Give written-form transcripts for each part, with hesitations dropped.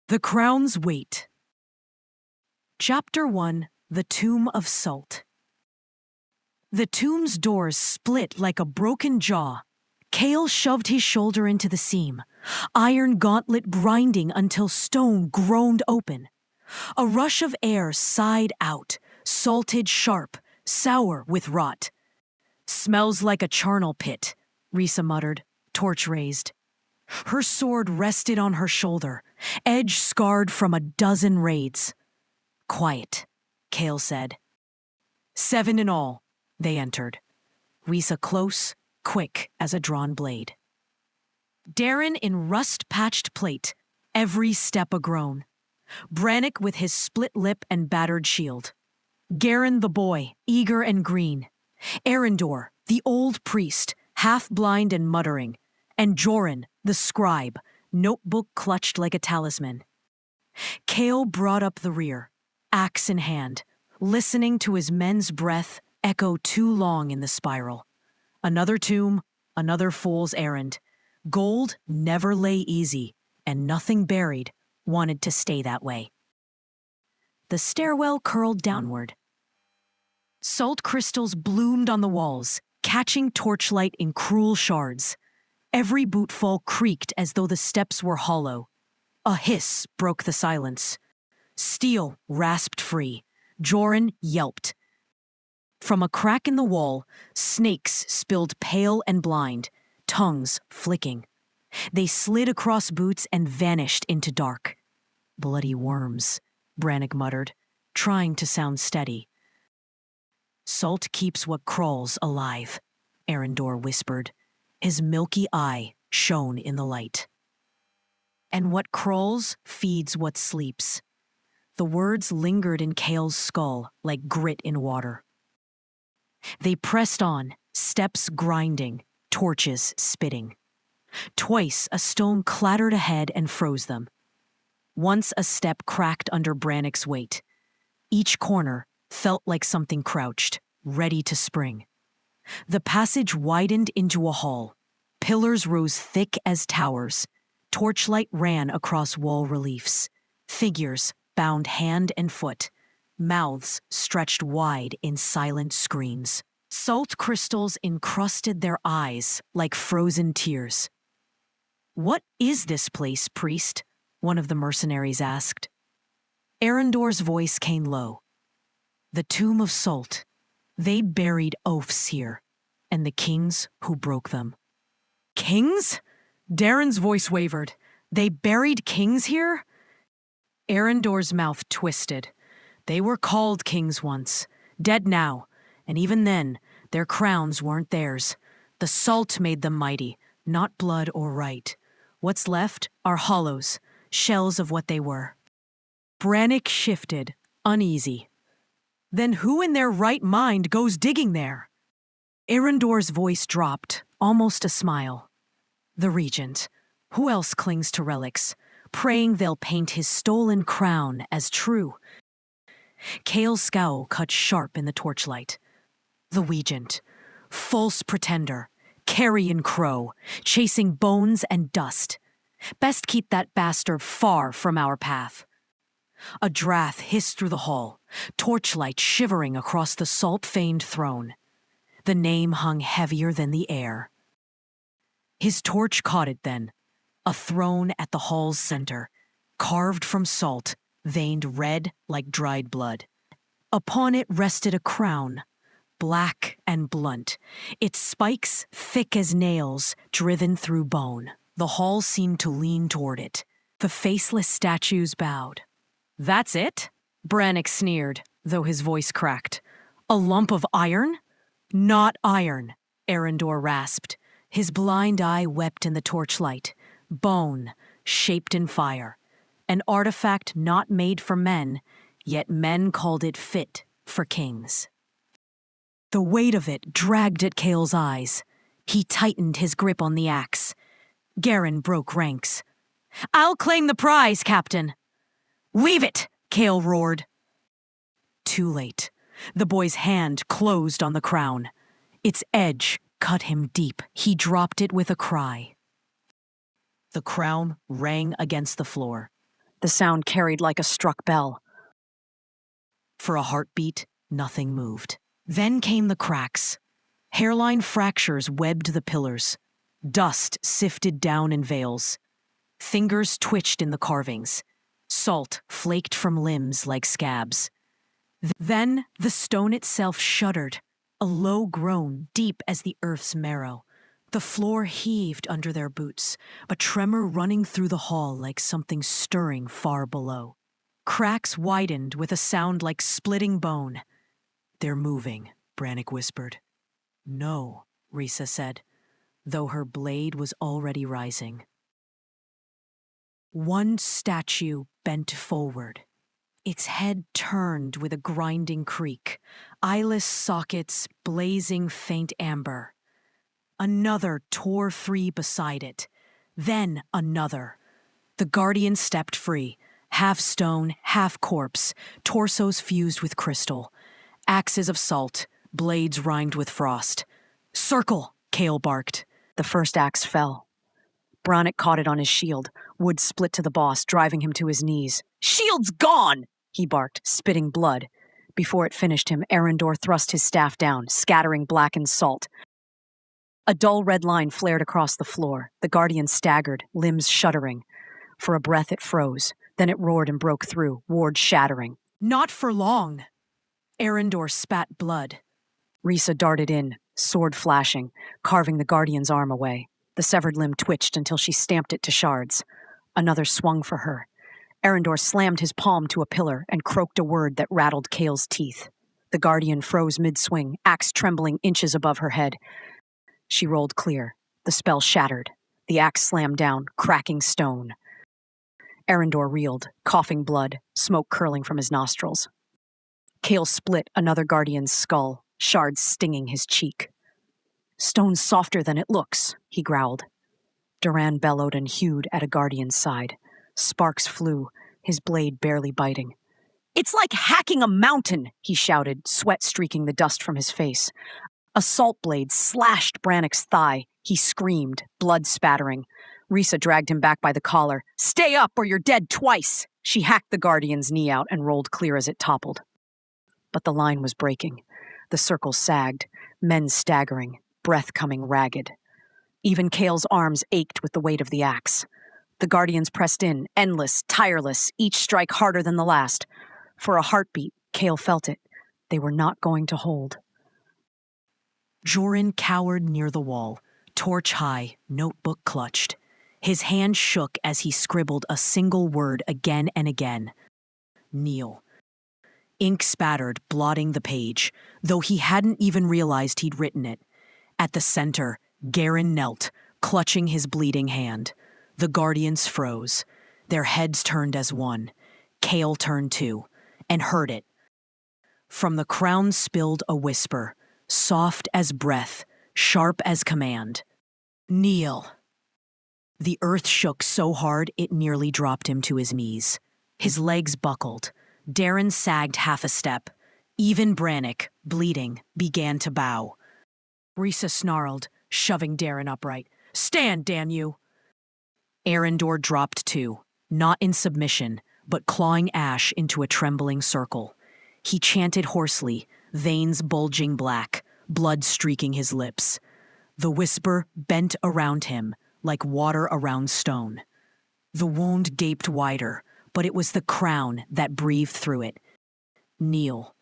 The Crown's Weight. Chapter 1: The Tomb of Salt. The tomb's doors split like a broken jaw. Kael shoved his shoulder into the seam, iron gauntlet grinding until stone groaned open. A rush of air sighed out, salted sharp, sour with rot. "Smells like a charnel pit," Risa muttered, torch raised. Her sword rested on her shoulder, edge scarred from a dozen raids. "Quiet," Kael said. 7 in all, they entered. Risa close, quick as a drawn blade. Darren in rust-patched plate, every step a groan. Brannick with his split lip and battered shield. Garen the boy, eager and green. Arendor, the old priest, half-blind and muttering. And Joran, the scribe, notebook clutched like a talisman. Kael brought up the rear, axe in hand, listening to his men's breath echo too long in the spiral. Another tomb, another fool's errand. Gold never lay easy, and nothing buried wanted to stay that way. The stairwell curled downward. Salt crystals bloomed on the walls, catching torchlight in cruel shards. Every bootfall creaked as though the steps were hollow. A hiss broke the silence. Steel rasped free. Joran yelped. From a crack in the wall, snakes spilled pale and blind, tongues flicking. They slid across boots and vanished into dark. "Bloody worms," Brannick muttered, trying to sound steady. "Salt keeps what crawls alive," Arendor whispered. His milky eye shone in the light. "And what crawls feeds what sleeps." The words lingered in Kael's skull like grit in water. They pressed on, steps grinding, torches spitting. Twice a stone clattered ahead and froze them. Once a step cracked under Brannick's weight. Each corner felt like something crouched, ready to spring. The passage widened into a hall. Pillars rose thick as towers. Torchlight ran across wall reliefs. Figures bound hand and foot. Mouths stretched wide in silent screams. Salt crystals encrusted their eyes like frozen tears. "What is this place, priest?" one of the mercenaries asked. Arendor's voice came low. "The Tomb of Salt. They buried oaths here, and the kings who broke them." "Kings?" Darren's voice wavered. "They buried kings here?" Arendor's mouth twisted. "They were called kings once, dead now, and even then, their crowns weren't theirs. The salt made them mighty, not blood or right. What's left are hollows, shells of what they were." Brannick shifted, uneasy. "Then who in their right mind goes digging there?" Arendor's voice dropped, almost a smile. "The regent. Who else clings to relics, praying they'll paint his stolen crown as true?" Kael's scowl cut sharp in the torchlight. "The regent. False pretender. Carrion crow, chasing bones and dust. Best keep that bastard far from our path." A drath hissed through the hall, torchlight shivering across the salt-veined throne. The name hung heavier than the air. His torch caught it then, a throne at the hall's center, carved from salt, veined red like dried blood. Upon it rested a crown, black and blunt, its spikes thick as nails driven through bone. The hall seemed to lean toward it. The faceless statues bowed. "That's it?" Brannick sneered, though his voice cracked. "A lump of iron?" "Not iron," Arendor rasped. His blind eye wept in the torchlight. "Bone, shaped in fire. An artifact not made for men, yet men called it fit for kings." The weight of it dragged at Kael's eyes. He tightened his grip on the axe. Garen broke ranks. "I'll claim the prize, Captain." "Leave it!" Kael roared. Too late. The boy's hand closed on the crown. Its edge cut him deep. He dropped it with a cry. The crown rang against the floor. The sound carried like a struck bell. For a heartbeat, nothing moved. Then came the cracks. Hairline fractures webbed the pillars. Dust sifted down in veils. Fingers twitched in the carvings. Salt flaked from limbs like scabs. Then the stone itself shuddered, a low groan deep as the earth's marrow. The floor heaved under their boots, a tremor running through the hall like something stirring far below. Cracks widened with a sound like splitting bone. "They're moving," Brannick whispered. "No," Risa said, though her blade was already rising. One statue bent forward. Its head turned with a grinding creak, eyeless sockets blazing faint amber. Another tore free beside it. Then another. The guardian stepped free, half stone, half corpse, torsos fused with crystal. Axes of salt, blades rimed with frost. "Circle!" Kael barked. The first axe fell. Brannick caught it on his shield. Wood split to the boss, driving him to his knees. "Shield's gone!" he barked, spitting blood. Before it finished him, Arendor thrust his staff down, scattering blackened salt. A dull red line flared across the floor. The guardian staggered, limbs shuddering. For a breath it froze. Then it roared and broke through, ward shattering. "Not for long!" Arendor spat blood. Risa darted in, sword flashing, carving the guardian's arm away. The severed limb twitched until she stamped it to shards. Another swung for her. Arendor slammed his palm to a pillar and croaked a word that rattled Kael's teeth. The guardian froze mid-swing, axe trembling inches above her head. She rolled clear. The spell shattered. The axe slammed down, cracking stone. Arendor reeled, coughing blood, smoke curling from his nostrils. Kael split another guardian's skull, shards stinging his cheek. "Stone's softer than it looks," he growled. Duran bellowed and hewed at a guardian's side. Sparks flew, his blade barely biting. "It's like hacking a mountain," he shouted, sweat streaking the dust from his face. A salt blade slashed Brannick's thigh. He screamed, blood spattering. Risa dragged him back by the collar. "Stay up or you're dead twice!" She hacked the guardian's knee out and rolled clear as it toppled. But the line was breaking. The circle sagged, men staggering, breath coming ragged. Even Kael's arms ached with the weight of the axe. The guardians pressed in, endless, tireless, each strike harder than the last. For a heartbeat, Kael felt it. They were not going to hold. Joran cowered near the wall, torch high, notebook clutched. His hand shook as he scribbled a single word again and again. "Kneel." Ink spattered, blotting the page, though he hadn't even realized he'd written it. At the center, Garen knelt, clutching his bleeding hand. The guardians froze. Their heads turned as one. Kael turned too, and heard it. From the crown spilled a whisper, soft as breath, sharp as command. "Kneel." The earth shook so hard it nearly dropped him to his knees. His legs buckled. Darren sagged half a step. Even Brannick, bleeding, began to bow. Risa snarled, shoving Darren upright. "Stand, damn you!" Arendor dropped too, not in submission, but clawing ash into a trembling circle. He chanted hoarsely, veins bulging black, blood streaking his lips. The whisper bent around him, like water around stone. The wound gaped wider, but it was the crown that breathed through it. "Kneel."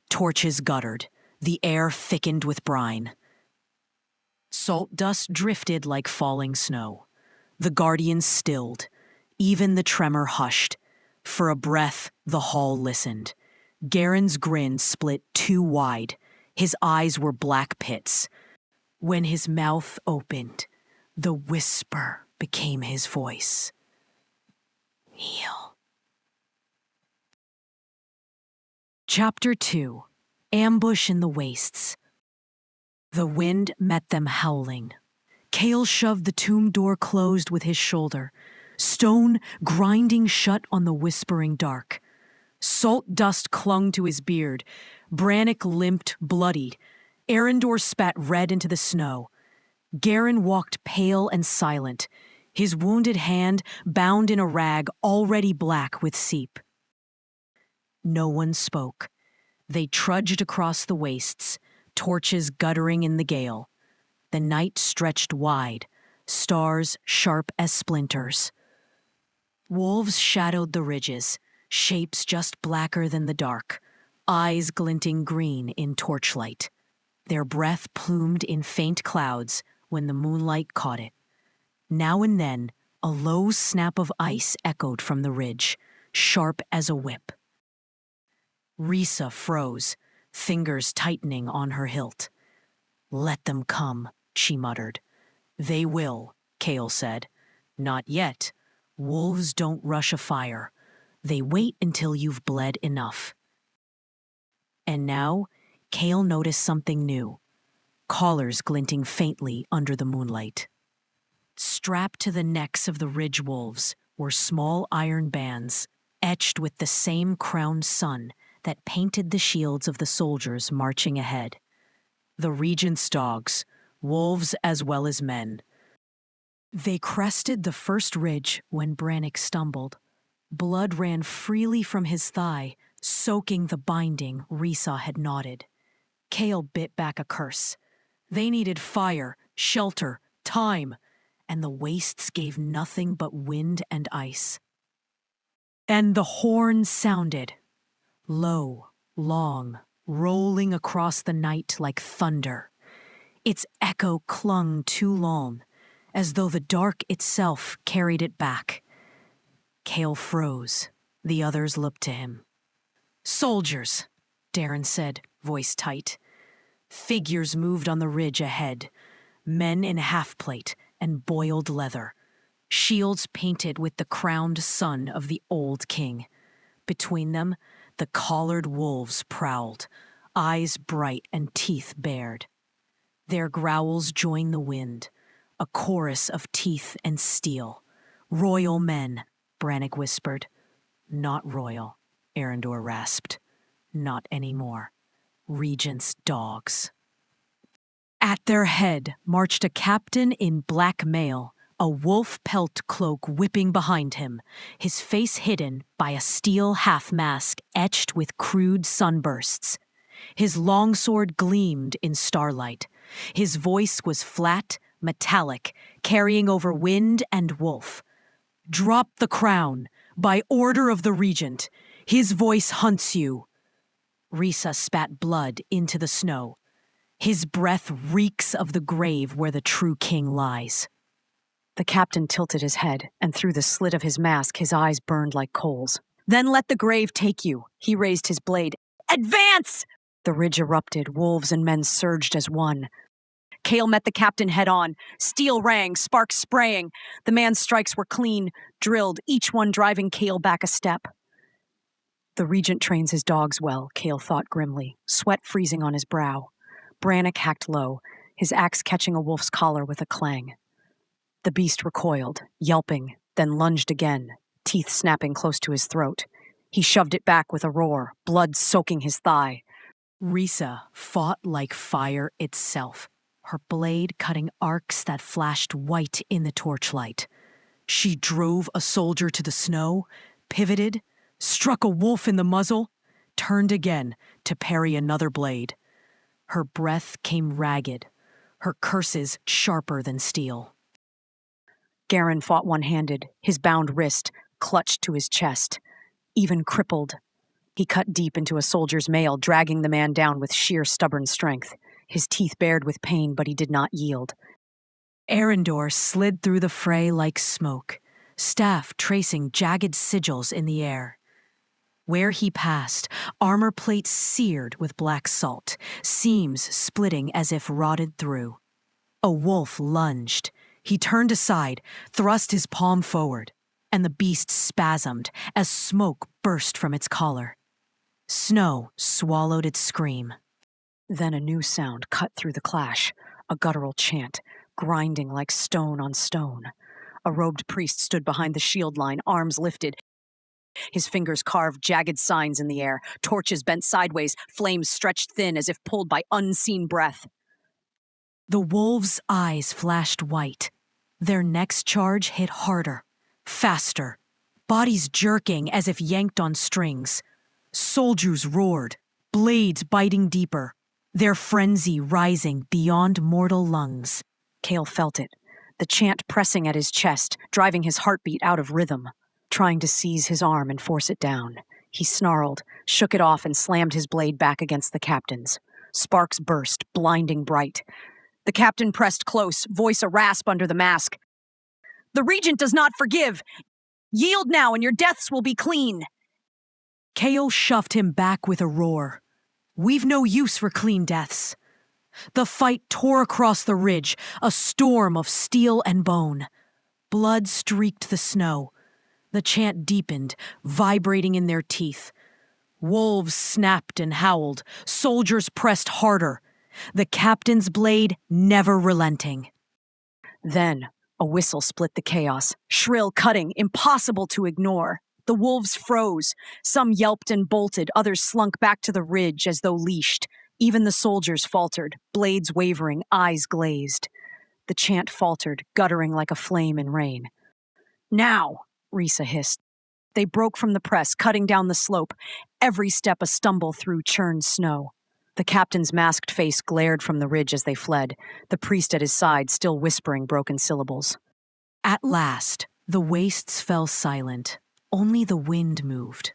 Torches guttered. The air thickened with brine. Salt dust drifted like falling snow. The guardians stilled. Even the tremor hushed. For a breath, the hall listened. Garen's grin split too wide. His eyes were black pits. When his mouth opened, the whisper became his voice. "Kneel." Chapter 2. Ambush in the Wastes. The wind met them howling. Kael shoved the tomb door closed with his shoulder, stone grinding shut on the whispering dark. Salt dust clung to his beard. Brannick limped, bloodied. Arendor spat red into the snow. Garen walked pale and silent. his wounded hand bound in a rag already black with seep. No one spoke. They trudged across the wastes, torches guttering in the gale. The night stretched wide, stars sharp as splinters. Wolves shadowed the ridges, shapes just blacker than the dark, eyes glinting green in torchlight. Their breath plumed in faint clouds when the moonlight caught it. Now and then, a low snap of ice echoed from the ridge, sharp as a whip. Risa froze, fingers tightening on her hilt. "Let them come," she muttered. "They will," Kael said. "Not yet. Wolves don't rush a fire. They wait until you've bled enough." And now, Kael noticed something new. Collars glinting faintly under the moonlight. Strapped to the necks of the ridge wolves were small iron bands, etched with the same crowned sun that painted the shields of the soldiers marching ahead. The regent's dogs, wolves as well as men. They crested the first ridge when Brannick stumbled. Blood ran freely from his thigh, soaking the binding Risa had knotted. Kael bit back a curse. They needed fire, shelter, time, and the wastes gave nothing but wind and ice. And the horn sounded, low, long, rolling across the night like thunder. Its echo clung too long, as though the dark itself carried it back. Kael froze. The others looked to him. "Soldiers," Darren said, voice tight. Figures moved on the ridge ahead, men in half-plate and boiled leather, shields painted with the crowned sun of the old king. Between them, the collared wolves prowled, eyes bright and teeth bared. Their growls joined the wind, a chorus of teeth and steel. "Royal men," Brannick whispered. "Not royal," Arendor rasped. "Not anymore. Regent's dogs." At their head marched a captain in black mail, a wolf pelt cloak whipping behind him, his face hidden by a steel half-mask etched with crude sunbursts. His longsword gleamed in starlight. His voice was flat, metallic, carrying over wind and wolf. "Drop the crown, by order of the regent. His voice hunts you." Risa spat blood into the snow. "His breath reeks of the grave where the true king lies." The captain tilted his head, and through the slit of his mask his eyes burned like coals. "Then let the grave take you." He raised his blade. "Advance!" The ridge erupted, wolves and men surged as one. Kael met the captain head-on. Steel rang, sparks spraying. The man's strikes were clean, drilled, each one driving Kael back a step. The regent trains his dogs well, Kael thought grimly, sweat freezing on his brow. Brannick hacked low, his axe catching a wolf's collar with a clang. The beast recoiled, yelping, then lunged again, teeth snapping close to his throat. He shoved it back with a roar, blood soaking his thigh. Risa fought like fire itself, her blade cutting arcs that flashed white in the torchlight. She drove a soldier to the snow, pivoted, struck a wolf in the muzzle, turned again to parry another blade. Her breath came ragged, her curses sharper than steel. Garen fought one-handed, his bound wrist clutched to his chest. Even crippled, he cut deep into a soldier's mail, dragging the man down with sheer stubborn strength. His teeth bared with pain, but he did not yield. Arendor slid through the fray like smoke, staff tracing jagged sigils in the air. Where he passed, armor plates seared with black salt, seams splitting as if rotted through. A wolf lunged. He turned aside, thrust his palm forward, and the beast spasmed as smoke burst from its collar. Snow swallowed its scream. Then a new sound cut through the clash, a guttural chant, grinding like stone on stone. A robed priest stood behind the shield line, arms lifted. His fingers carved jagged signs in the air, torches bent sideways, flames stretched thin as if pulled by unseen breath. The wolf's eyes flashed white, Their next charge hit harder, faster, bodies jerking as if yanked on strings. Soldiers roared, blades biting deeper, their frenzy rising beyond mortal lungs. Kael felt it, the chant pressing at his chest, driving his heartbeat out of rhythm. Trying to seize his arm and force it down. He snarled, shook it off, and slammed his blade back against the captain's. Sparks burst, blinding bright. The captain pressed close, voice a rasp under the mask. "The regent does not forgive! Yield now, and your deaths will be clean!" Kael shoved him back with a roar. "We've no use for clean deaths." The fight tore across the ridge, a storm of steel and bone. Blood streaked the snow. The chant deepened, vibrating in their teeth. Wolves snapped and howled. Soldiers pressed harder. The captain's blade never relenting. Then, a whistle split the chaos, shrill, cutting, impossible to ignore. The wolves froze. Some yelped and bolted, others slunk back to the ridge as though leashed. Even the soldiers faltered, blades wavering, eyes glazed. The chant faltered, guttering like a flame in rain. "Now!" Risa hissed. They broke from the press, cutting down the slope, every step a stumble through churned snow. The captain's masked face glared from the ridge as they fled, the priest at his side still whispering broken syllables. At last, the wastes fell silent. Only the wind moved.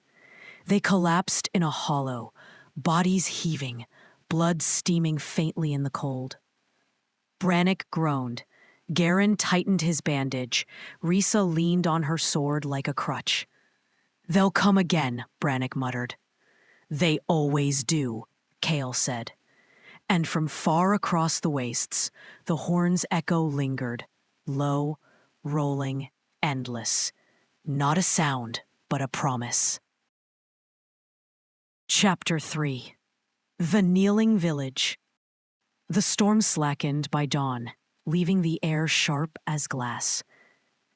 They collapsed in a hollow, bodies heaving, blood steaming faintly in the cold. Brannick groaned. Garen tightened his bandage. Risa leaned on her sword like a crutch. "They'll come again," Brannick muttered. "They always do," Kael said. And from far across the wastes, the horn's echo lingered, low, rolling, endless. Not a sound, but a promise. Chapter 3. The Kneeling Village. The storm slackened by dawn, leaving the air sharp as glass.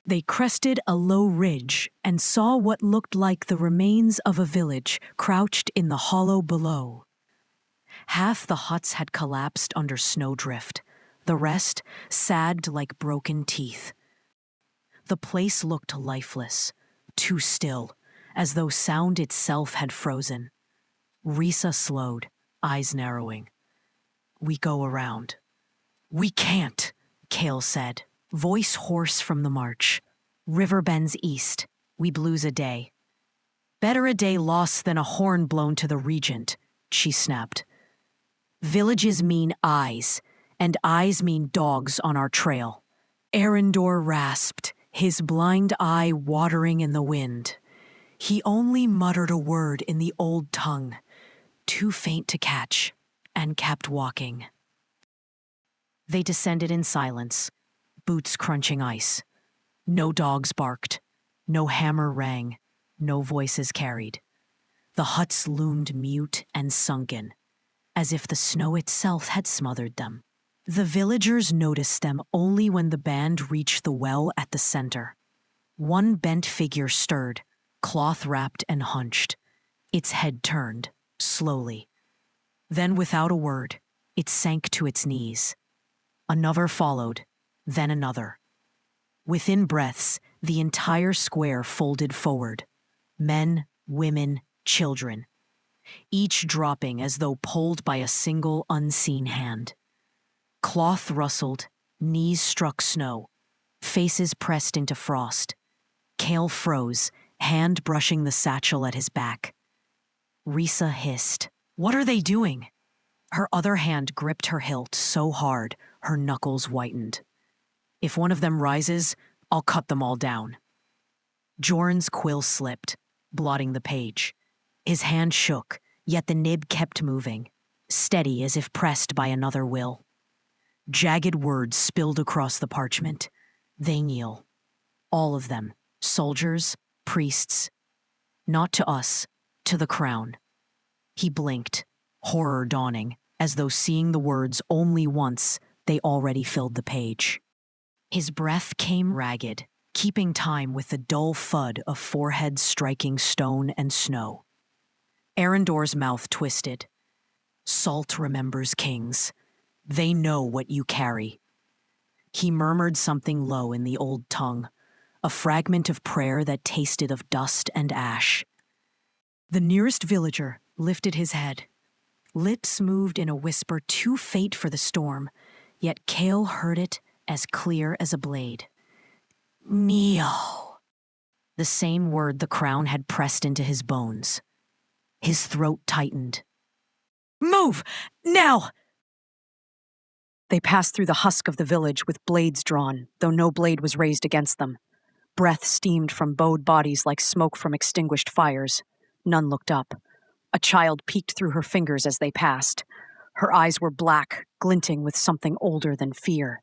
They crested a low ridge and saw what looked like the remains of a village crouched in the hollow below. Half the huts had collapsed under snowdrift. The rest sagged like broken teeth. The place looked lifeless, too still, as though sound itself had frozen. Risa slowed, eyes narrowing. "We go around." "We can't," Kael said, voice hoarse from the march. "River bends east. We blues a day." "Better a day lost than a horn blown to the regent," she snapped. "Villages mean eyes, and eyes mean dogs on our trail." Arendor rasped, his blind eye watering in the wind. He only muttered a word in the old tongue, too faint to catch, and kept walking. They descended in silence, boots crunching ice. No dogs barked, no hammer rang, no voices carried. The huts loomed mute and sunken, as if the snow itself had smothered them. The villagers noticed them only when the band reached the well at the center. One bent figure stirred, cloth-wrapped and hunched. Its head turned, slowly. Then, without a word, it sank to its knees. Another followed, then another. Within breaths, the entire square folded forward. Men, women, children. Each dropping as though pulled by a single unseen hand. Cloth rustled, knees struck snow, faces pressed into frost. Kael froze, hand brushing the satchel at his back. Risa hissed, "What are they doing?" Her other hand gripped her hilt so hard, her knuckles whitened. "If one of them rises, I'll cut them all down." Jorn's quill slipped, blotting the page. His hand shook, yet the nib kept moving, steady as if pressed by another will. Jagged words spilled across the parchment. They kneel. All of them, soldiers, priests. Not to us, to the crown. He blinked, horror dawning, as though seeing the words only once, they already filled the page. His breath came ragged, keeping time with the dull thud of foreheads striking stone and snow. Arendor's mouth twisted. "Salt remembers kings. They know what you carry." He murmured something low in the old tongue, a fragment of prayer that tasted of dust and ash. The nearest villager lifted his head. Lips moved in a whisper too faint for the storm, yet Kael heard it as clear as a blade. Kneel. The same word the crown had pressed into his bones. His throat tightened. Move! Now! They passed through the husk of the village with blades drawn, though no blade was raised against them. Breath steamed from bowed bodies like smoke from extinguished fires. None looked up. A child peeked through her fingers as they passed. Her eyes were black, glinting with something older than fear.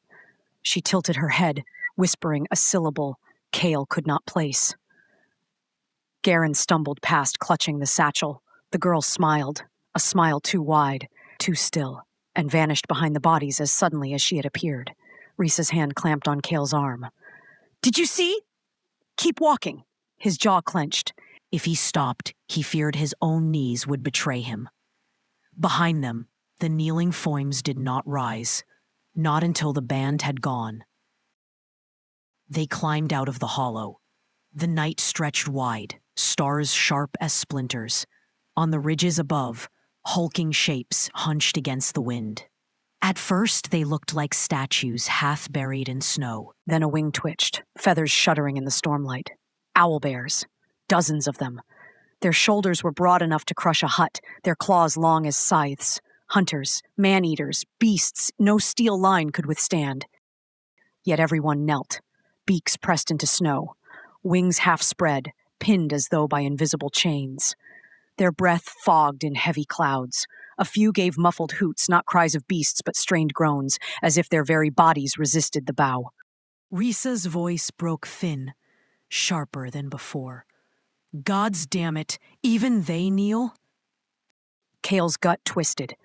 She tilted her head, whispering a syllable Kael could not place. Garen stumbled past, clutching the satchel. The girl smiled, a smile too wide, too still, and vanished behind the bodies as suddenly as she had appeared. Risa's hand clamped on Kael's arm. Did you see? Keep walking. His jaw clenched. If he stopped, he feared his own knees would betray him. Behind them, the kneeling foims did not rise, not until the band had gone. They climbed out of the hollow. The night stretched wide, stars sharp as splinters. On the ridges above, hulking shapes hunched against the wind. At first, they looked like statues half buried in snow. Then a wing twitched, feathers shuddering in the stormlight. Owlbears. Dozens of them. Their shoulders were broad enough to crush a hut, their claws long as scythes. Hunters, man-eaters, beasts no steel line could withstand. Yet everyone knelt, beaks pressed into snow, wings half spread, pinned as though by invisible chains. Their breath fogged in heavy clouds. A few gave muffled hoots, not cries of beasts but strained groans, as if their very bodies resisted the bow. Risa's voice broke thin, sharper than before. Gods damn it, even they kneel? Kael's gut twisted.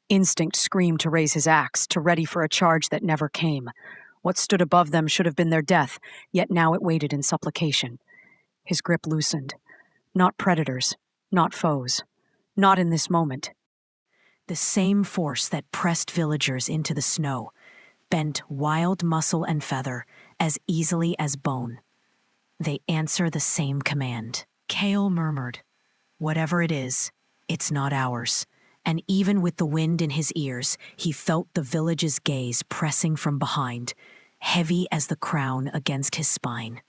Instinct screamed to raise his axe, to ready for a charge that never came. What stood above them should have been their death, yet now it waited in supplication. His grip loosened. Not predators, not foes, not in this moment. The same force that pressed villagers into the snow, bent wild muscle and feather as easily as bone. They answer the same command. Kael murmured, "Whatever it is, it's not ours." And even with the wind in his ears, he felt the village's gaze pressing from behind, heavy as the crown against his spine.